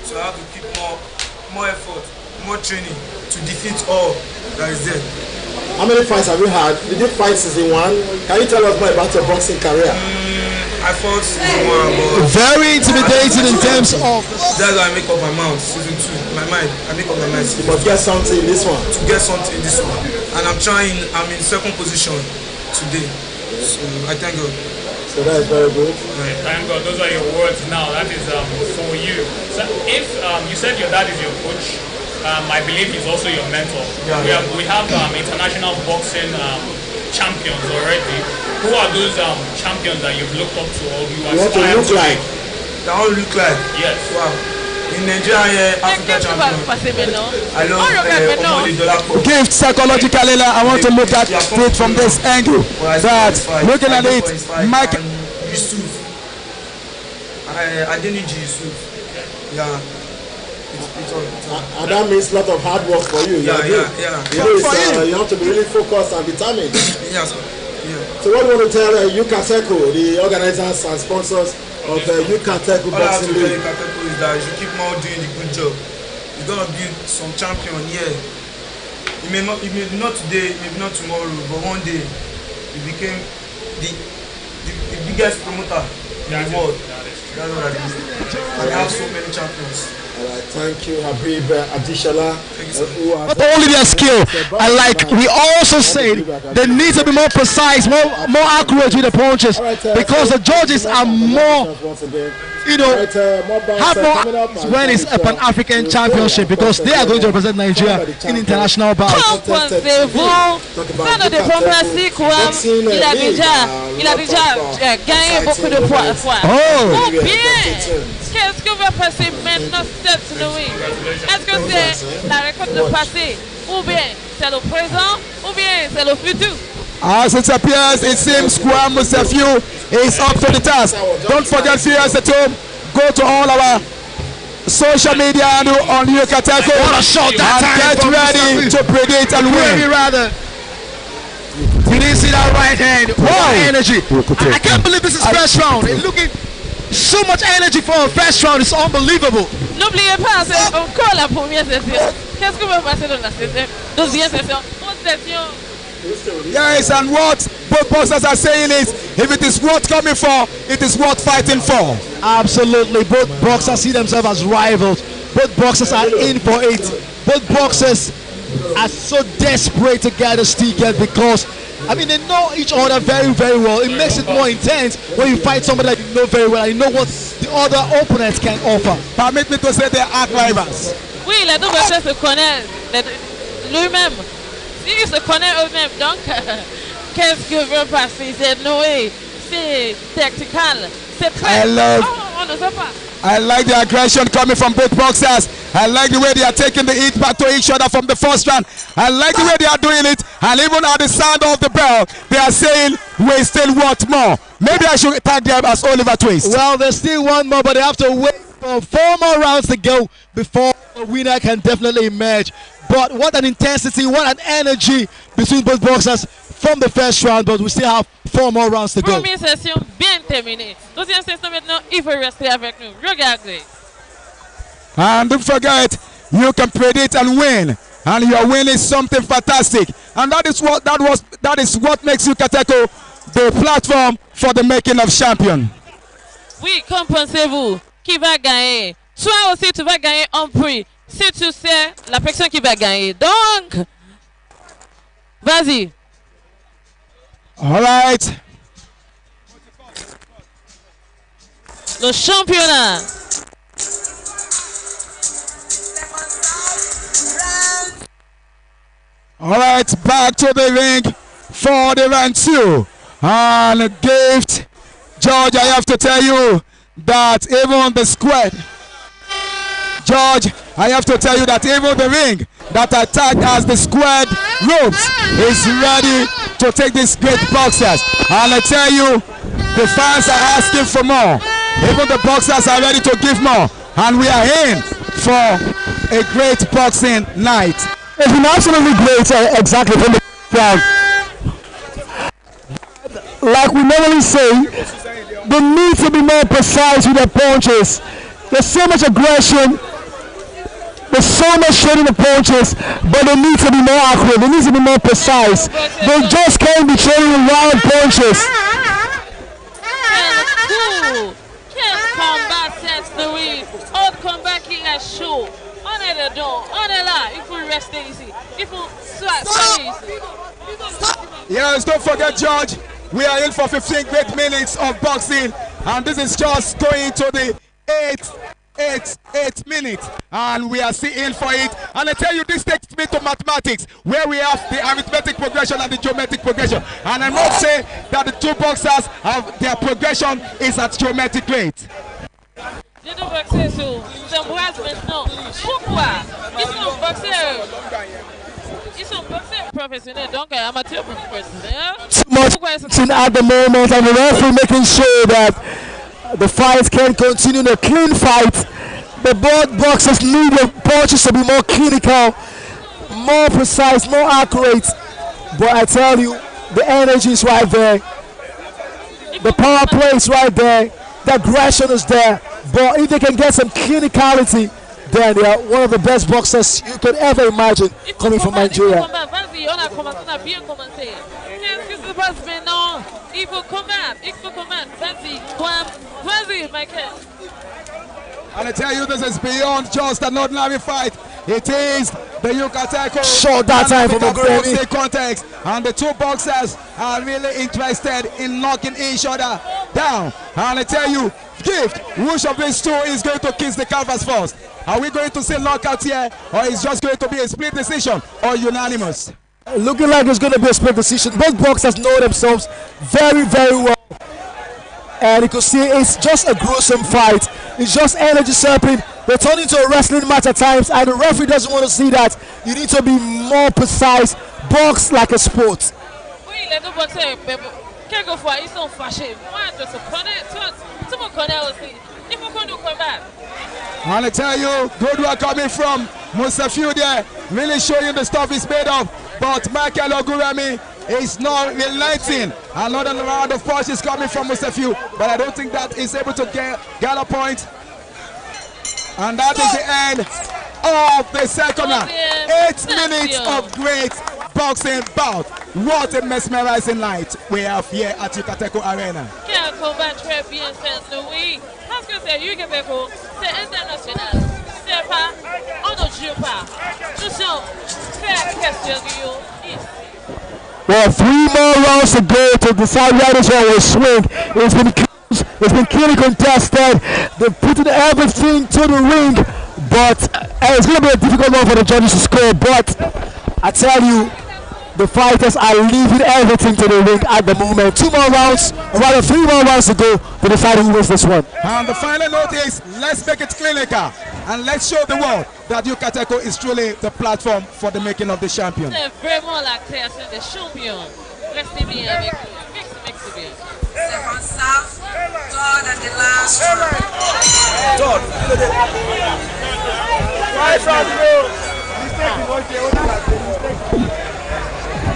So I have to keep more effort, more training to defeat all that is there. How many fights have you had? You did fight season 1. Can you tell us more about your boxing career? I fought season 1, but very intimidating in terms of. That's why I make up my mind. Season 2, my mind. I make up my mind. You must get something in this one. To get something in this one, and I'm trying. I'm in second position today, so I thank God. So that is very good. Thank God. Those are your words now. That is for you. So if you said your dad is your coach. I believe he's also your mentor. Yeah. We have international boxing champions already. Who are those champions that you've looked up to or you aspire to like? They all look like? Yes. Wow. In Nigeria, Africa champion. I love Gift psychologically, I want to look at it from this angle. That looking at it, Mike Yusuf. Adeniji Yusuf. Yeah. And that means a lot of hard work for you. Yeah. You have to be really focused and determined. Yes. Yeah. So what do you want to tell Yukateku, the organizers and sponsors of the Yukateku Boxing League? All I have to tell Yukateku is that you should keep on doing the good job. You're gonna build some champion here. It may be not today, it may be not tomorrow, but one day you became the biggest promoter in the world. That's what I do. I have so many champions. Alright, thank you, Habib Adishala. Not only their skill, and like we also said, they need to be more precise, more accurate with the punches, because the judges are more, have more when it's a Pan-African championship, because they are going to represent Nigeria in international bouts. Il a déjà gagné beaucoup de fois. Oh bien! Qu'est-ce que va passer maintenant cette nuit? Est-ce que c'est la récolte de passé, ou bien c'est le présent, ou bien c'est le futur? As it appears, it seems QUAM MUSEFIU is up to the task. Don't forget, viewers at home, go to all our social media and on Yukateku and get ready to predict and win. You didn't see that right hand. Wow, energy. I can't believe this is first round. It's looking so much energy for a first round. It's unbelievable. N'oubliez pas, c'est encore la première session. Qu'est-ce que va passer dans la deuxième session? Autre session. Yes, and what both boxers are saying is, if it is worth coming for, it is worth fighting for. Absolutely. Both boxers see themselves as rivals. Both boxers are in for it. Both boxers are so desperate to get this ticket because I mean, they know each other very, very well. It makes it more intense when you fight somebody that you know very well and you know what the other opponents can offer. Permit me to say they are rivals. Oui, les deux boxeurs se connaissent lui-même. Ils se connaissent eux-mêmes. Donc, qu'est-ce que veut passer? C'est Noé, c'est tactical, c'est très... on ne sait pas. I like the aggression coming from both boxers. I like the way they are taking the hit back to each other from the first round. I like the way they are doing it. And even at the sound of the bell, they are saying, we still want more. Maybe I should tag them as Oliver Twist. Well, there's still one more, but they have to wait for 4 more rounds to go before a winner can definitely emerge. But what an intensity, what an energy between both boxers from the first round, but we still have 4 more rounds to go. Première session bien terminée. Deuxième session maintenant, il faut rester avec nous. Regardez. And don't forget, you can predict and win, and your win is something fantastic. And that is what makes Yukateku the platform for the making of champion. Oui, qu'en pensez-vous? Qui va gagner? Soit aussi tu vas gagner un prix. Si tu sais la personne qui va gagner. Donc, vas-y. All right. Le championnat. All right, back to the ring for the round 2. And a gift, George, I have to tell you that even the squad, George, I have to tell you that even the ring that attacked as the squad ropes is ready to take these great boxers. And I tell you, the fans are asking for more. Even the boxers are ready to give more. And we are in for a great boxing night. It's been absolutely great, exactly from the crowd. Like we normally say, they need to be more precise with their punches. There's so much aggression, There's so much trading the punches, but they need to be more accurate. They need to be more precise. They just can't be trading wild punches. Can't combat sense the way. Old combat king and show. On the door, on the line. If we rest easy, if we swap easy. Yes, don't forget, George. We are in for 15 great minutes of boxing, and this is just going to the 8 minutes, and we are still in for it. And I tell you, this takes me to mathematics, where we have the arithmetic progression and the geometric progression. And I must say that the two boxers have their progression is at geometric rate. Je dois boxer sur Zamboise maintenant. Pourquoi? Ils sont boxeurs professionnels, donc amateurs professionnels. Too much at the moment, and the referee making sure that the fight can continue in a clean fight. The both boxers need the punches to be more clinical, more precise, more accurate. But I tell you, the energy is right there. The power play is right there. The aggression is there. But if they can get some clinicality, then they are one of the best boxers you could ever imagine coming from Nigeria. And I tell you, this is beyond just an ordinary fight. It is the Yucateco short that time from OGUNREMI context, and the two boxers are really interested in knocking each other down. And I tell you, Gift, which of these two is going to kiss the canvas first? Are we going to see knockout here, or is just going to be a split decision or unanimous? Looking like it's going to be a split decision. Both boxers know themselves very, very well. And you can see it's just a gruesome fight. It's just energy surfing. They turn into a wrestling match at times, and the referee doesn't want to see that. You need to be more precise. Box like a sport. And I tell you, good work coming from Musefio there, really showing the stuff he's made of. But Michael OGUNREMI is not relenting. Another round of punches coming from Musefio, but I don't think that is able to get a point. And that is the end of the second round. 8 minutes of great boxing bout. What a mesmerizing night we have here at Yucateco Arena. Quel combat très bien Saint-Louis. Parce que c'est Yucateco, c'est international. C'est pas, on ne joue pas. Nous sommes très questionnés ici. Well, 3 more rounds to go to decide where this one will swing. It's been clearly contested. They're putting everything to the ring, but it's going to be a difficult one for the judges to score. But I tell you, the fighters are leaving everything to the ring at the moment. 2 more rounds, or rather 3 more rounds to go to decide who wins this one. And the final note is, let's make it clinical and let's show the world that Yucateco is truly the platform for the making of the champion. C'est vraiment la création des champions. Restez bien avec nous. Merci bien. Second staff, third and the last round. Right from you.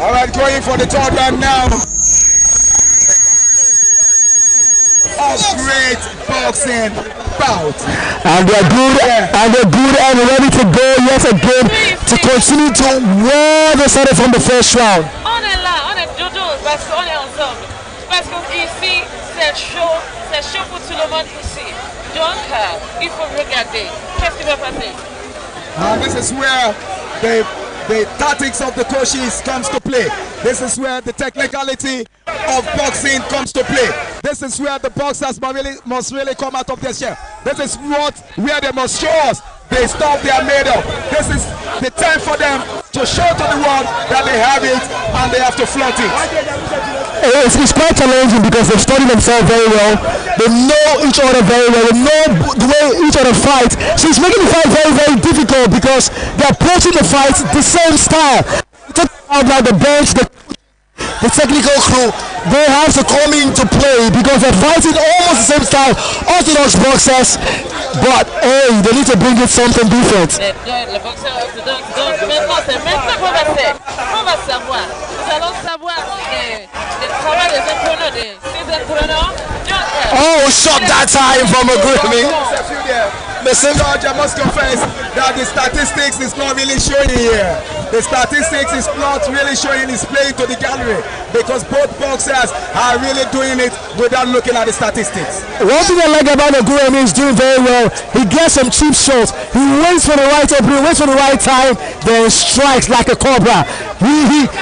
All right, going for the third round now. A great boxing bout. And they're good, and ready to go yet again to continue to where they started from the first round. On est là, on est dodo parce qu'on est ensemble. Parce que ici, c'est chaud pour tout le monde ici. Donc, il faut regarder. Qu'est-ce qui va passer? And this is where the tactics of the coaches comes to play. This is where the technicality of boxing comes to play. This is where the boxers must really come out of their shell. This is where they must show us the stuff they are made of. This is the time for them to show to the world that they have it and they have to flaunt it. It's quite challenging because they've studied themselves very well. They know each other very well. They know the way each other fights. So it's making the fight very, very difficult because they're approaching the fight the same style. Talk about the bench, the technical crew, they have to come into play because they're fighting almost the same style, orthodox boxers, but hey, they need to bring in something different. Le boxeur orthodoxe, donc maintenant qu'on va faire, on va savoir, nous allons savoir le travail des entraîneurs, Oh, shot that time from OGUNREMI. George, I must confess that the statistics is not really showing here. The statistics is not really showing his play to the gallery because both boxers are really doing it without looking at the statistics. One thing I like about OGUNREMI is doing very well. He gets some cheap shots. He waits for the right opening, waits for the right time, then strikes like a cobra.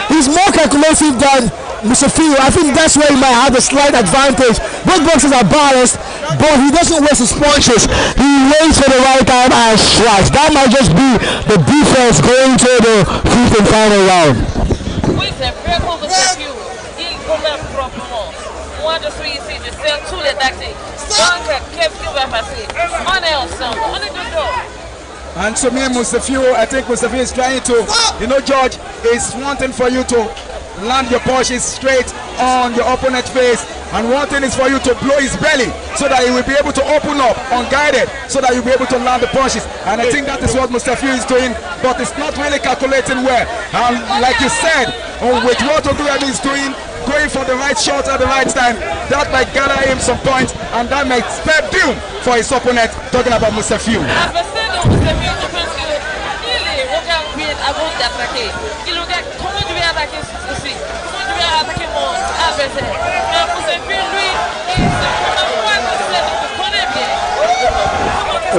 He's more calculative than Musefio. I think that's where he might have a slight advantage. Both boxers are balanced, but he doesn't waste his punches. He waits for the right time and strikes. That might just be the defense going to the fifth and final round. Oui, c'est vrai pour Musefio. Il combat proprement. Moi, je suis ici, je sais tous les tactiques. Donc, qu'est-ce qui va passer? On est ensemble, on est dedans. And to me, Musefio, I think Musefio is trying to, George, is wanting for you to land your punches straight on your opponent's face, and one thing is for you to blow his belly so that he will be able to open up unguided, so that you'll be able to land the punches. And I think that is what Musefio is doing, but it's not really calculating well. And like you said, with what OGUNREMI is doing, going for the right shot at the right time, that might gather him some points, and that might spare doom for his opponent. Talking about Musefio. Avant d'attaquer, il regarde comment je vais attaquer ceci, comment je vais attaquer mon adversaire. Mais Musefio, lui, il connaît bien.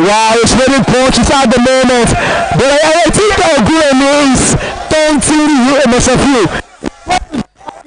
Wow, it's very punches at the moment, but I think OGUNREMI is taunting Musefio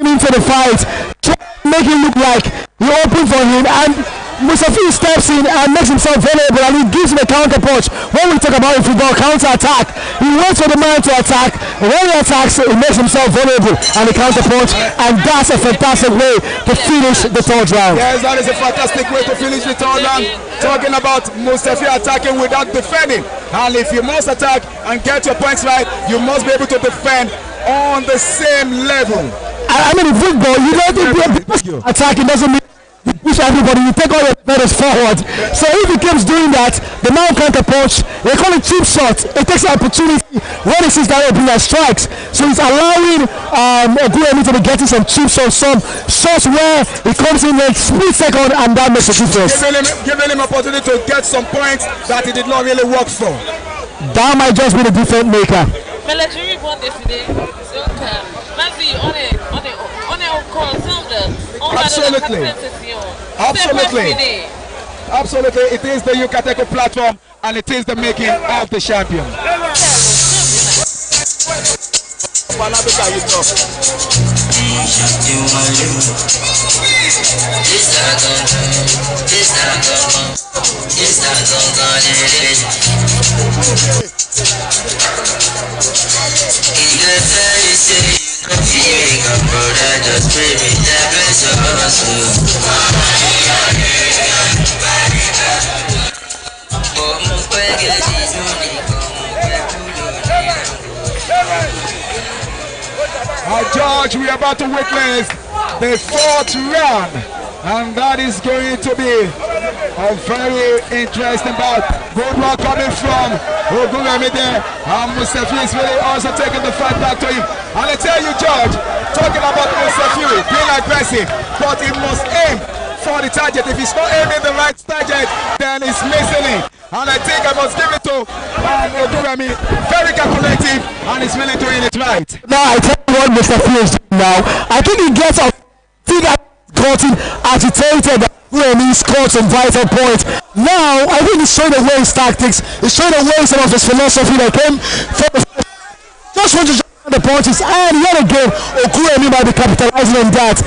into the fight, trying to make him look like he opened for him, and Musefio steps in and makes himself vulnerable, and he gives him a counter punch. When we talk about in football, counter attack, he waits for the man to attack. When he attacks, he makes himself vulnerable and he counter punch, and that's a fantastic way to finish the third round. Yes, that is a fantastic way to finish the third round. Talking about Musefio attacking without defending, and if you must attack and get your points right, you must be able to defend on the same level. I mean, in football, you don't attacking doesn't mean you push everybody, you take all your defenders forward. So if he keeps doing that, the man counter punch, they call it cheap shot. It takes an opportunity when he sees that opening and strikes. So he's allowing OGUNREMI to be getting some cheap shots, some shots where he comes in like split second, and that makes a difference. Giving him opportunity to get some points that he did not really work for. That might just be the difference maker. Mais les jurys vont décider. Donc, vas-y, on est encore ensemble. On va dans la quatrième session. Absolutely. Absolutely. It is the Yucateco platform, and it is the making of the champion. George, we are about to witness the fourth round, and that is going to be a very interesting bout. Good one coming from OGUNREMI there, and Musefio is really also taking the fight back to him. And I tell you, George, talking about Musefio being aggressive, but he must aim for the target. If he's not aiming the right target, then he's missing it. And I think I must give it to OGUNREMI. Very calculative, and he's really doing it right. Now I tell you what Musefio is doing now. I think he gets a gotten agitated. OGUNREMI scored some vital points. Now I think he's showing away his tactics. He's showing away some of his philosophy that came from just want to the punches, and yet again OGUNREMI might be capitalizing on that.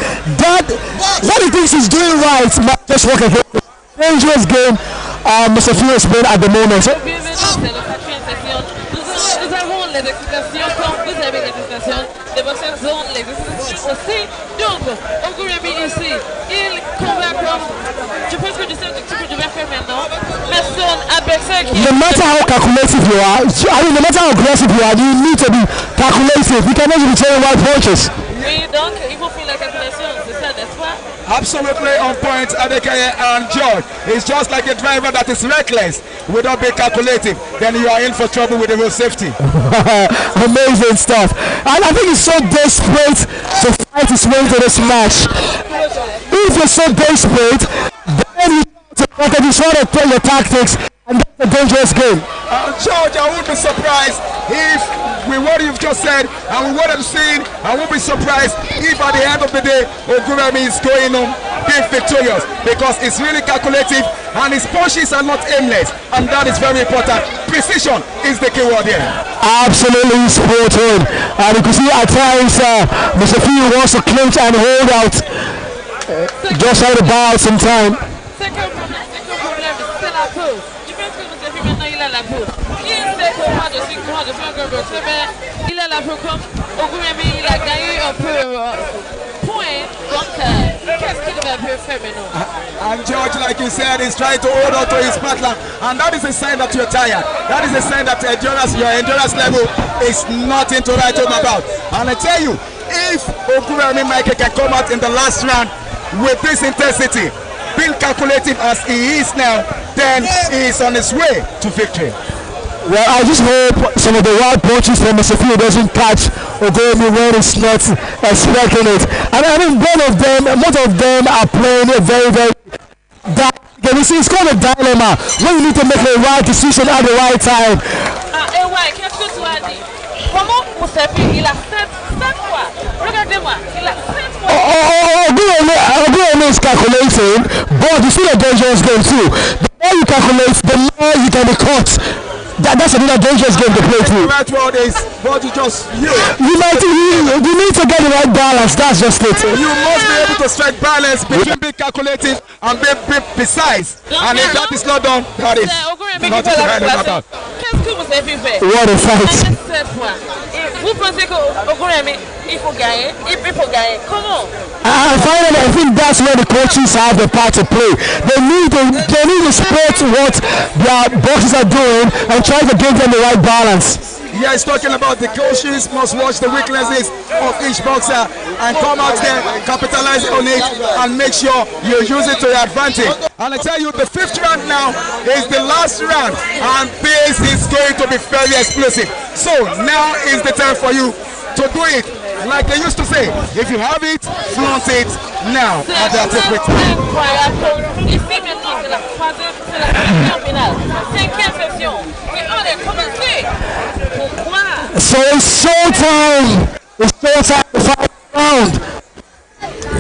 What he thinks he's doing right might just work against him. Dangerous game Musefio is playing at the moment. Nous avons les excitations comme vous avez les excitations, les boxeurs ont les excitations aussi. Donc, OGUNREMI ici, il combat comme, je pense que je sais ce que je vais faire maintenant, mais son adversaire qui... No matter how calculative you are, no matter how aggressive you are, you need to be calculative. You cannot be throwing wild punches. Oui, donc il faut faire la calculation, c'est ça, n'est-ce pas? Absolutely on point, Adekeye and George. It's just like a driver that is reckless without being calculative. Then you are in for trouble with the road safety. Amazing stuff. And I think he's so desperate to fight his way to this match. If you're so desperate, then you try to play your tactics, and a dangerous game. George, I won't be surprised if with what you've just said and with what I'm seeing, I won't be surprised if at the end of the day OGUNREMI is going on being victorious, because it's really calculative and his punches are not aimless, and that is very important. Precision is the key word here. Absolutely spot on. And you can see at times Musefio wants to clinch and hold out. Just try to buy out some time. Il a la peau comme OGUNREMI, il a gagné un peu point, donc qu'est-ce qu'il va faire maintenant? And George, like you said, is trying to hold on to his partner, and that is a sign that you're tired. That is a sign that your endurance level is nothing to write home about. And I tell you, if OGUNREMI Michael can come out in the last round with this intensity, being calculative as he is now, then he is on his way to victory. Well, I just hope some of the wild punches from Musefio doesn't catch OGUNREMI when he's not expecting it. And I mean, both of them are playing a very, very game. You see, it's called a dilemma when you need to make the right decision at the right time. Qu'est-ce que tu as dit? Comment Musefio, il a 7 fois. Regardez-moi, il a 7 fois. OGUNREMI is calculating, but it's still a dangerous game too. The more you calculate, the more you can be caught. That's another dangerous game to play through. The right word is what you just you need to get the right balance. That's just it. You must be able to strike balance between being calculative and being precise. And if that is not done, that is not to write about. Qu'est-ce que Musefio fait? What a fight! Cette fois, vous pensez que OGUNREMI, il faut gagner, comment? And finally, I think that's where the coaches have the part to play. They need to spot what their bosses are doing and try to give them the right balance. Yeah, he's talking about the coaches must watch the weaknesses of each boxer and come out there, capitalize on it, and make sure you use it to your advantage. And I tell you, the 5th round now is the last round, and this is going to be very explosive. So now is the time for you to do it. Like they used to say, if you have it, flaunt it now at the appropriate time. Ici maintenant, c'est la 3e finale, 5e session. Et on est commencé. Pourquoi? So it's showtime. It's showtime to fight round.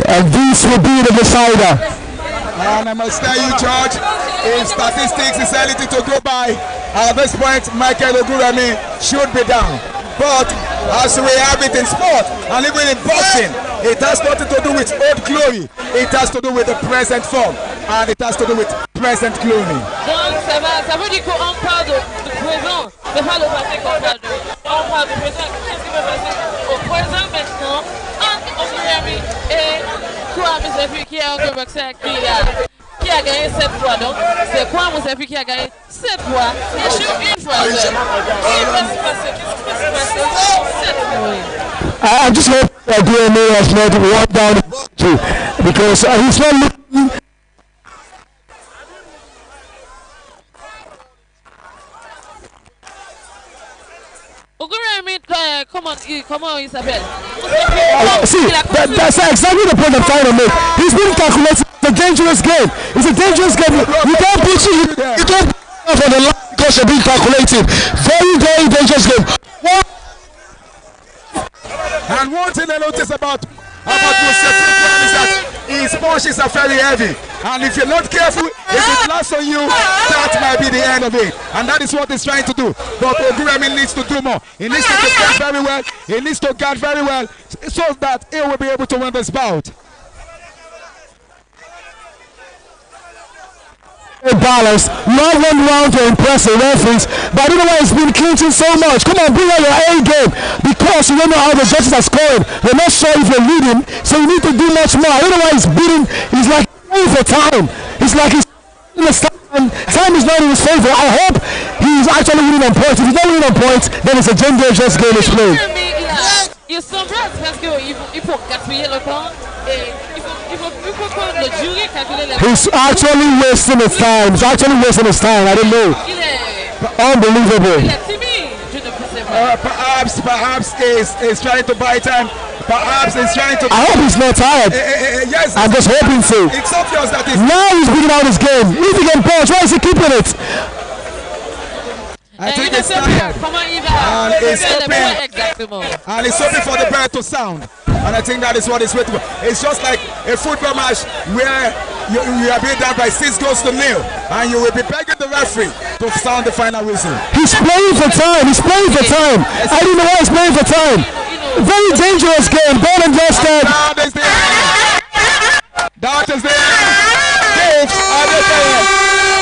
And this will be the decider. And I must tell you, George, in statistics, it's anything to go by. At this point, Michael OGUNREMI should be down. But as we have it in sport and even in boxing, it has nothing to do with old glory. It has to do with the present form, and it has to do with present glory. Donc ça veut dire qu'on parle de présent, c'est pas le passé qu'on parle de. On parle de présent. Qu'est-ce qui va passer au présent maintenant entre OGUNREMI et QUAM MUSEFIU qui est un boxeur qui a gagné 7 fois. Donc c'est QUAM MUSEFIU qui a gagné 7 fois. Et sur une fois. Qu'est-ce qui va se passer? I just hope that OGUNREMI has not walked down the too, because he's not looking. OGUNREMI, comment il s'appelle? See, that's exactly the point I'm trying to make. He's been calculating. It's a dangerous game. It's a dangerous game. You can't put you can't put on the line because you're being calculated. Very, very dangerous game. And one thing I notice about Musefio is that his punches are very heavy. And if you're not careful, if it lands on you, that might be the end of it. And that is what he's trying to do. But OGUNREMI needs to do more. He needs to defend very well. He needs to guard very well so that he will be able to win this bout. Balance, not one round to impress the referees, but I don't know why it's been clinching so much. Come on, bring out your A game, because you don't know how the judges are scoring. They're not sure if you're leading, so you need to do much more. I don't know why he's beating. He's like playing for time. It's like he's in the time is not in his favor. I hope he's actually winning on points. If he's not winning on points, then it's a dangerous game he's playing. Il s'embrasse parce qu'il faut gaspiller le temps et il faut que le jury calcule les. He's actually wasting his time. He's actually wasting his time. I don't know. Unbelievable. Il est timide. Je ne sais pas. Perhaps he's trying to buy time. Perhaps he's trying to. I hope he's not tired. Yes. I'm just hoping so. It's obvious that now he's beating out his game. If he can punch, why is he keeping it? I think it's tired. And it's hoping for the bell to sound. And I think that is what it's waiting for. It's just like a football match where you are being down by 6 goals to 0, and you will be begging the referee to sound the final whistle. He's playing for time. He's playing for time. I don't know why he's playing for time. Very dangerous game. Ball and just that is the end. That is the end.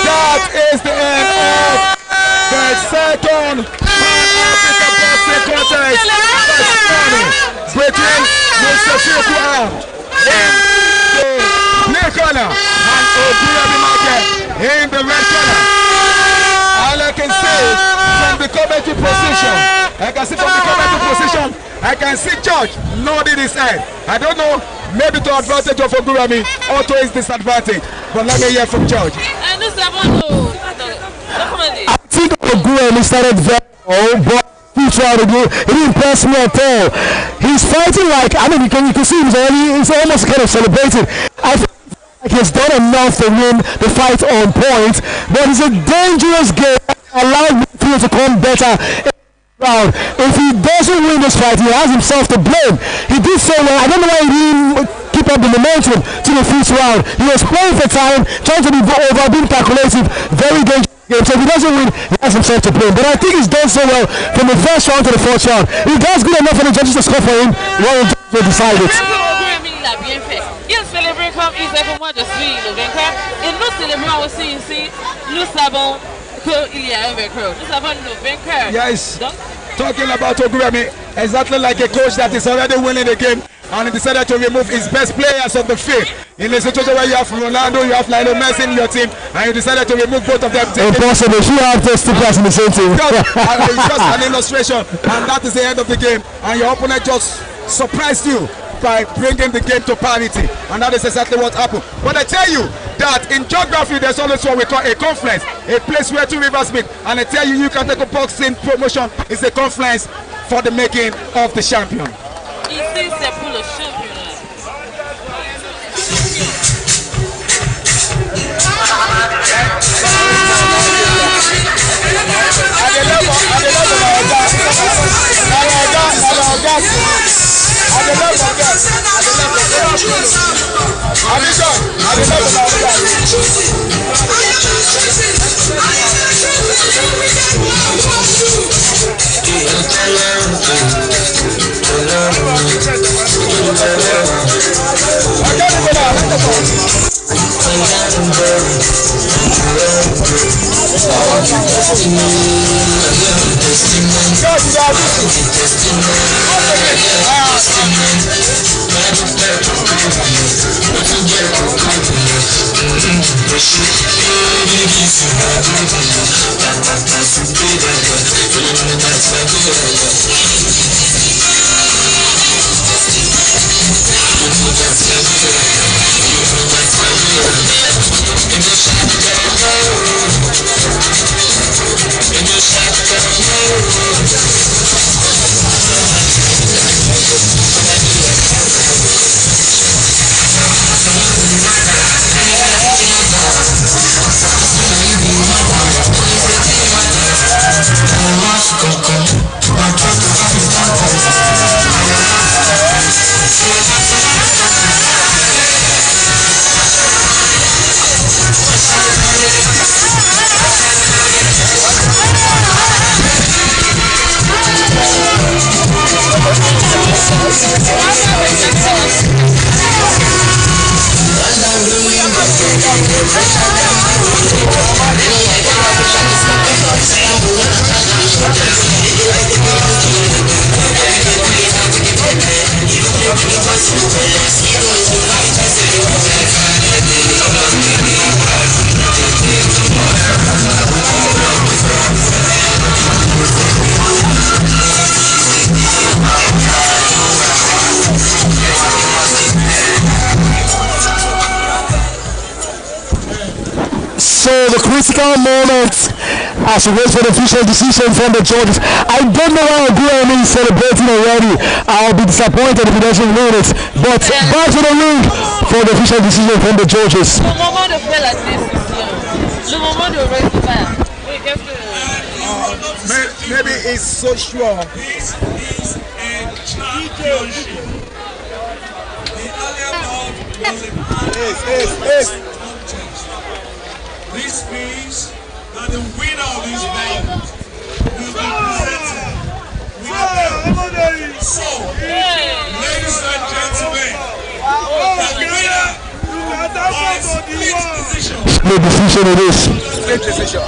That is the end of the second Africa boxing contest this morning between Musefiu YBL in the blue corner and OGUNREMI in the red corner. All I can see from the commentary position, I can see George nodding his head. I don't know, maybe to advantage of OGUNREMI or to his disadvantage. But let me hear from George. I think OGUNREMI started very well, but he tried to do it. He didn't impress me at all. He's fighting like, I mean, you can see he's almost kind of celebrating. I think he's done enough to win the fight on point, but it's a dangerous game. Allow him to come better. If he doesn't win this fight, he has himself to blame. He did so well. I don't know why he didn't keep up the momentum to the 5th round. He was playing for time, trying to be over, being calculative, very dangerous game. So if he doesn't win, he has himself to blame. But I think he's done so well from the 1st round to the 4th round. He does good enough for the judges to score for him. Well, the judges will decide it. Il célèbre comme il sait que moi je suis le vainqueur et nous célébrons aussi ici, nous savons qu'il y a un vainqueur. Nous savons le vainqueur. Yes. Talking about OGUNREMI, exactly like a coach that is already winning the game and he decided to remove his best players on the field. In a situation where you have Ronaldo, you have Lionel Messi in your team, and you decided to remove both of them. Impossible. You have those 2 players in the same team. It's just an illustration, and that is the end of the game. And your opponent just surprised you by bringing the game to parity, and that is exactly what happened. But I tell you that in geography there's always what we call a conference, a place where 2 rivers meet, and I tell you, you can take a boxing promotion is a conference for the making of the champion. Ici c'est pour le championnat. So the critical moment as we wait for the official decision from the judges. I don't know why OGUNREMI is celebrating already. I'll be disappointed if he doesn't win it. But back to the ring for the official decision from the judges. Le moment de faire la décision, le moment de récupérer. Oui, qu'est-ce que... Maybe it's so sure. This is a championship. The earlier bout was a contest. This means that the winner of this bout will be presented with a belt. So, ladies and gentlemen, the winner by split decision. Split decision it is. Split decision.